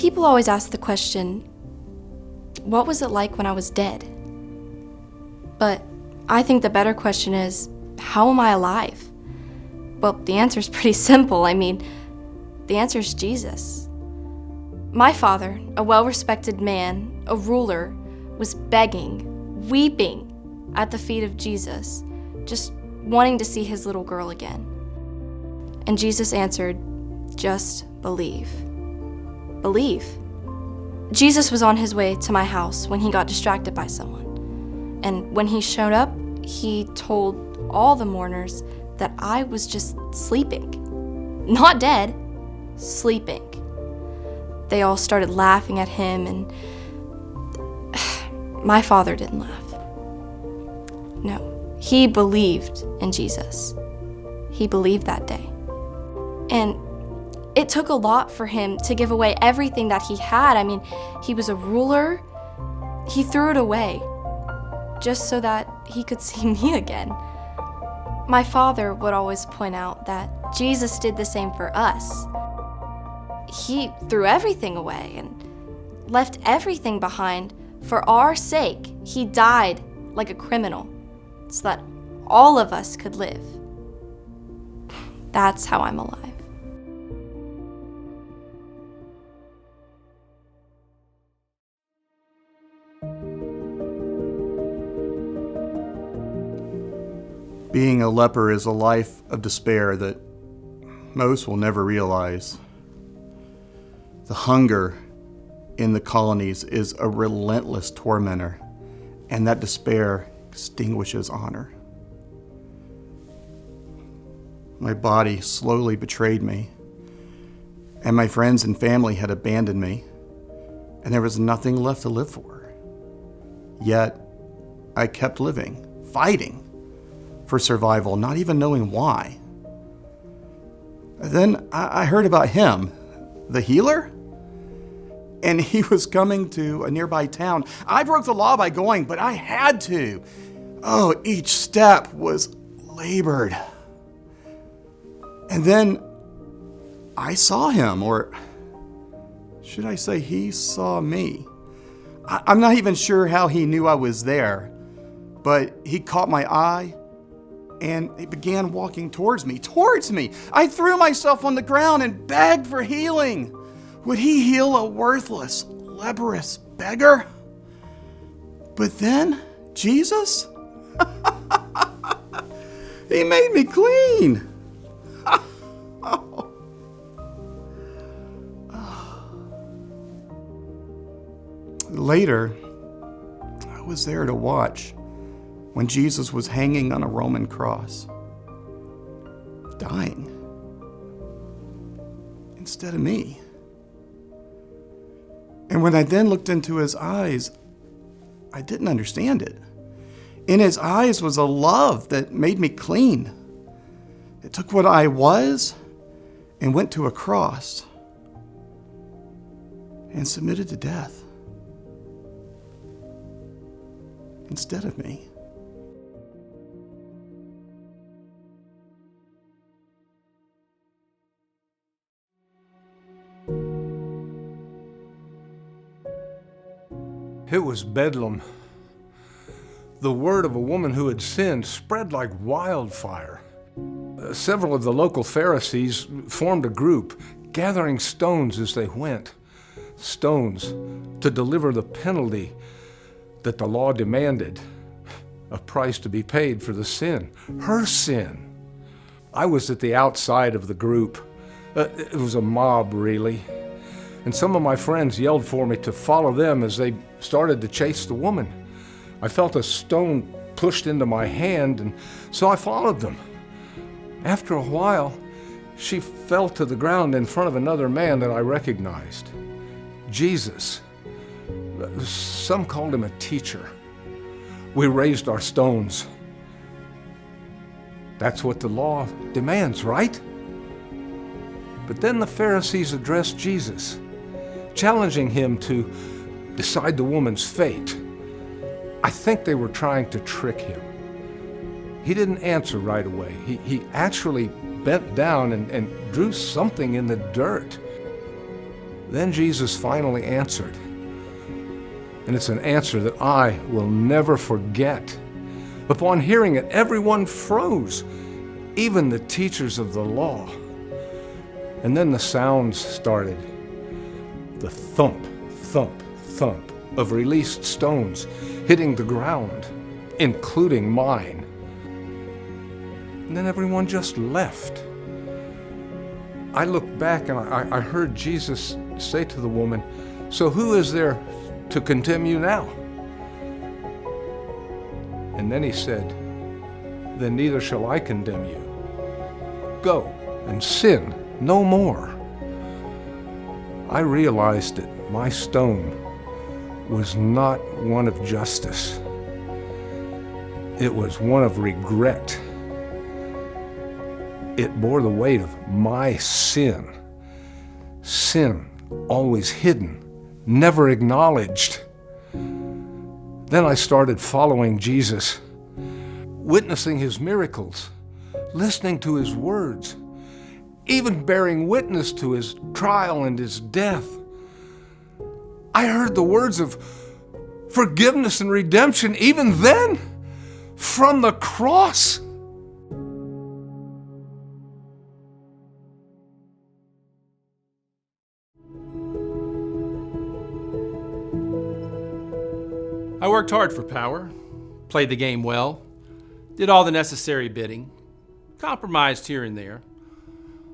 People always ask the question, what was it like when I was dead? But I think the better question is, how am I alive? Well, the answer is pretty simple. The answer is Jesus. My father, a well-respected man, a ruler, was begging, weeping at the feet of Jesus, just wanting to see his little girl again. And Jesus answered, just believe. Believe. Jesus was on his way to my house when he got distracted by someone. And when he showed up, he told all the mourners that I was just sleeping. Not dead, sleeping. They all started laughing at him, and my father didn't laugh. No, he believed in Jesus. He believed that day. And it took a lot for him to give away everything that he had. He was a ruler. He threw it away just so that he could see me again. My father would always point out that Jesus did the same for us. He threw everything away and left everything behind for our sake. He died like a criminal so that all of us could live. That's how I'm alive. Being a leper is a life of despair that most will never realize. The hunger in the colonies is a relentless tormentor, and that despair extinguishes honor. My body slowly betrayed me, and my friends and family had abandoned me, and there was nothing left to live for. Yet, I kept living, fighting for survival, not even knowing why. Then I heard about him, the healer, and he was coming to a nearby town. I broke the law by going, but I had to. Oh, each step was labored. And then I saw him, or should I say he saw me. I'm not even sure how he knew I was there, but he caught my eye and he began walking towards me. I threw myself on the ground and begged for healing. Would he heal a worthless, leprous beggar? But then, Jesus, he made me clean. Later, I was there to watch when Jesus was hanging on a Roman cross, dying instead of me. And when I then looked into his eyes, I didn't understand it. In his eyes was a love that made me clean. It took what I was and went to a cross and submitted to death instead of me. It was bedlam. The word of a woman who had sinned spread like wildfire. Several of the local Pharisees formed a group, gathering stones as they went. Stones to deliver the penalty that the law demanded, a price to be paid for the sin, her sin. I was at the outside of the group. It was a mob, really. And some of my friends yelled for me to follow them as they started to chase the woman. I felt a stone pushed into my hand, and so I followed them. After a while, she fell to the ground in front of another man that I recognized, Jesus. Some called him a teacher. We raised our stones. That's what the law demands, right? But then the Pharisees addressed Jesus, challenging him to decide the woman's fate. I think they were trying to trick him. He didn't answer right away. He actually bent down and drew something in the dirt. Then Jesus finally answered. And it's an answer that I will never forget. Upon hearing it, everyone froze, even the teachers of the law. And then the sounds started. The thump, thump, thump of released stones hitting the ground, including mine. And then everyone just left. I looked back and I heard Jesus say to the woman, "So who is there to condemn you now?" And then he said, "Then neither shall I condemn you. Go and sin no more." I realized that my stone was not one of justice. It was one of regret. It bore the weight of my sin. Sin always hidden, never acknowledged. Then I started following Jesus, witnessing his miracles, listening to his words, even bearing witness to his trial and his death. I heard the words of forgiveness and redemption even then, from the cross. I worked hard for power, played the game well, did all the necessary bidding, compromised here and there,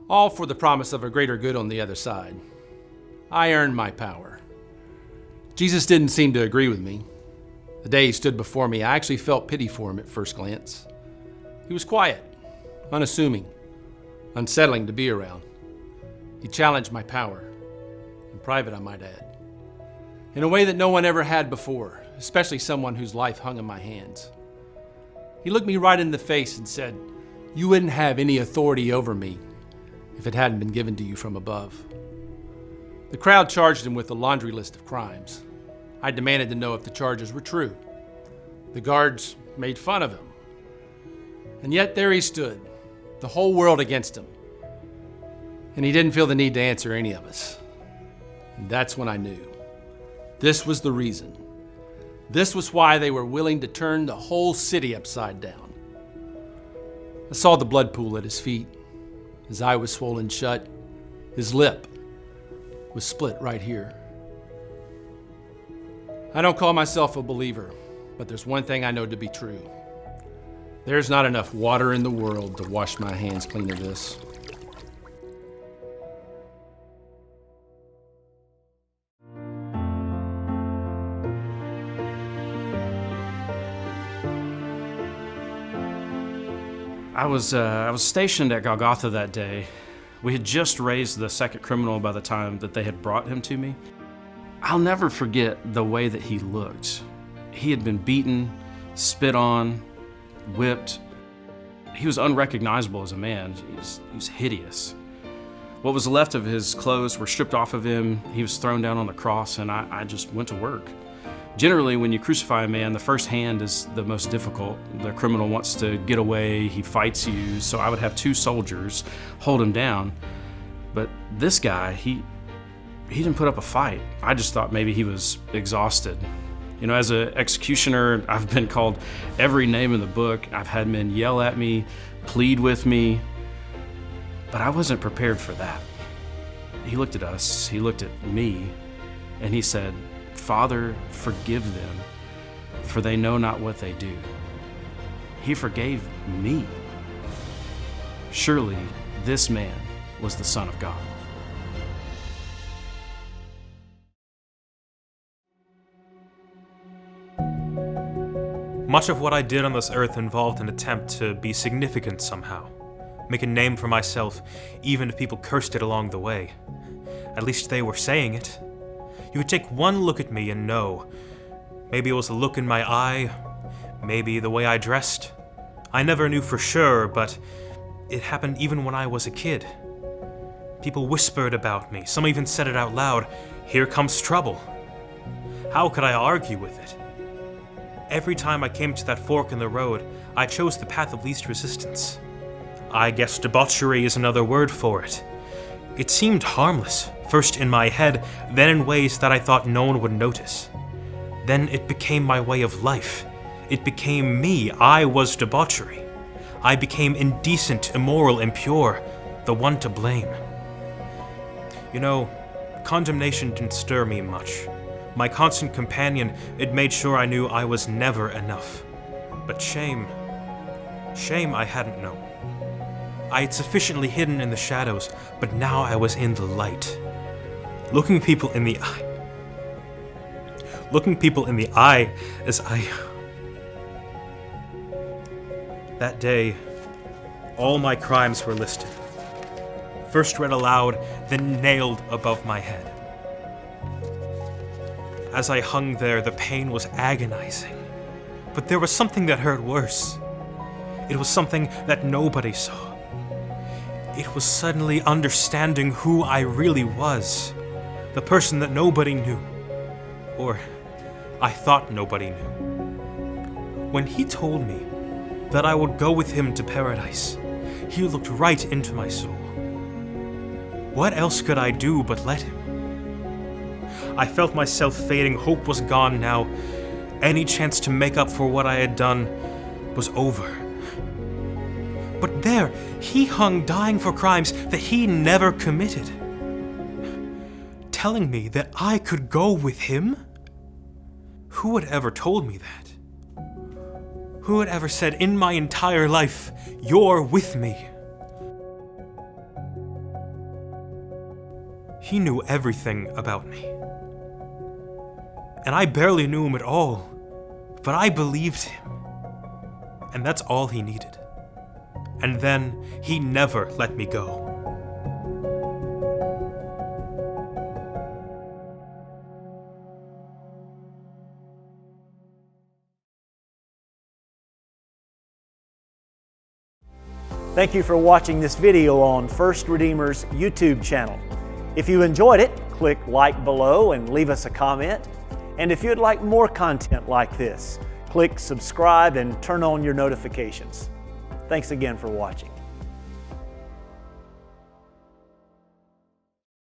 all for the promise of a greater good on the other side. I earned my power. Jesus didn't seem to agree with me. The day he stood before me, I actually felt pity for him at first glance. He was quiet, unassuming, unsettling to be around. He challenged my power, in private I might add, in a way that no one ever had before, especially someone whose life hung in my hands. He looked me right in the face and said, "You wouldn't have any authority over me if it hadn't been given to you from above." The crowd charged him with a laundry list of crimes. I demanded to know if the charges were true. The guards made fun of him. And yet there he stood, the whole world against him. And he didn't feel the need to answer any of us. And that's when I knew. This was the reason. This was why they were willing to turn the whole city upside down. I saw the blood pool at his feet. His eye was swollen shut. His lip was split right here. I don't call myself a believer, but there's one thing I know to be true. There's not enough water in the world to wash my hands clean of this. I was stationed at Golgotha that day. We had just raised the second criminal by the time that they had brought him to me. I'll never forget the way that he looked. He had been beaten, spit on, whipped. He was unrecognizable as a man. He was hideous. What was left of his clothes were stripped off of him. He was thrown down on the cross, and I just went to work. Generally, when you crucify a man, the first hand is the most difficult. The criminal wants to get away, he fights you, so I would have two soldiers hold him down. But this guy, he didn't put up a fight. I just thought maybe he was exhausted. You know, as an executioner, I've been called every name in the book. I've had men yell at me, plead with me, but I wasn't prepared for that. He looked at us, he looked at me, and he said, "Father, forgive them, for they know not what they do." He forgave me. Surely this man was the Son of God. Much of what I did on this earth involved an attempt to be significant somehow, make a name for myself, even if people cursed it along the way. At least they were saying it. You could take one look at me and know. Maybe it was the look in my eye, maybe the way I dressed. I never knew for sure, but it happened even when I was a kid. People whispered about me, some even said it out loud, "Here comes trouble." How could I argue with it? Every time I came to that fork in the road, I chose the path of least resistance. I guess debauchery is another word for it. It seemed harmless, First in my head, then in ways that I thought no one would notice. Then it became my way of life. It became me. I was debauchery. I became indecent, immoral, impure, the one to blame. You know, condemnation didn't stir me much. My constant companion, it made sure I knew I was never enough. But shame I hadn't known. I had sufficiently hidden in the shadows, but now I was in the light. Looking people in the eye as I... That day, all my crimes were listed. First read aloud, then nailed above my head. As I hung there, the pain was agonizing. But there was something that hurt worse. It was something that nobody saw. It was suddenly understanding who I really was. The person that nobody knew. Or I thought nobody knew. When he told me that I would go with him to paradise, he looked right into my soul. What else could I do but let him? I felt myself fading, hope was gone now. Any chance to make up for what I had done was over. But there, he hung dying for crimes that he never committed. Telling me that I could go with him? Who had ever told me that? Who had ever said in my entire life, "You're with me"? He knew everything about me. And I barely knew him at all, but I believed him. And that's all he needed. And then he never let me go. Thank you for watching this video on First Redeemer's YouTube channel. If you enjoyed it, click like below and leave us a comment. And if you'd like more content like this, click subscribe and turn on your notifications. Thanks again for watching.